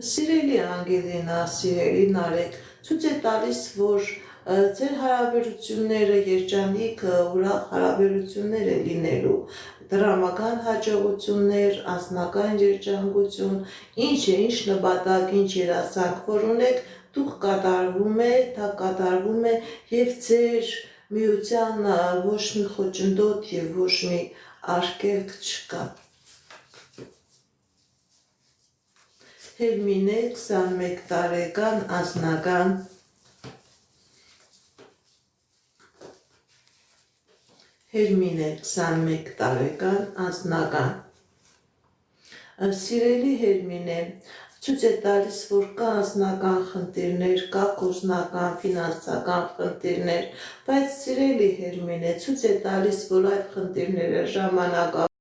Սիրելի Անգելինա, սիրելի Նարեկ, ցույց է տալիս, որ ձեր հարաբերությունները երջանիկ, ուրախ հարաբերություններ է լինելու, դրամական հաջողություններ, անձնական երջանկություն, ինչ նպատակ, ինչ երազանք որ ունեք, դուք դա կատարվում է եւ ձեր միության ոչ մի խոչընդոտ եւ ոչ մի արգելք չկա։ Հերմինե 21 տարեկան անձնական Հերմինե 21 տարեկան անձնական Սիրելի Հերմինե, ցույց է տալիս, որ կա անձնական խնդիրներ, կա գործնական, ֆինանսական խնդիրներ, բայց սիրելի Հերմինե, ցույց է տալիս, որ այդ խնդիրները ժամանակավոր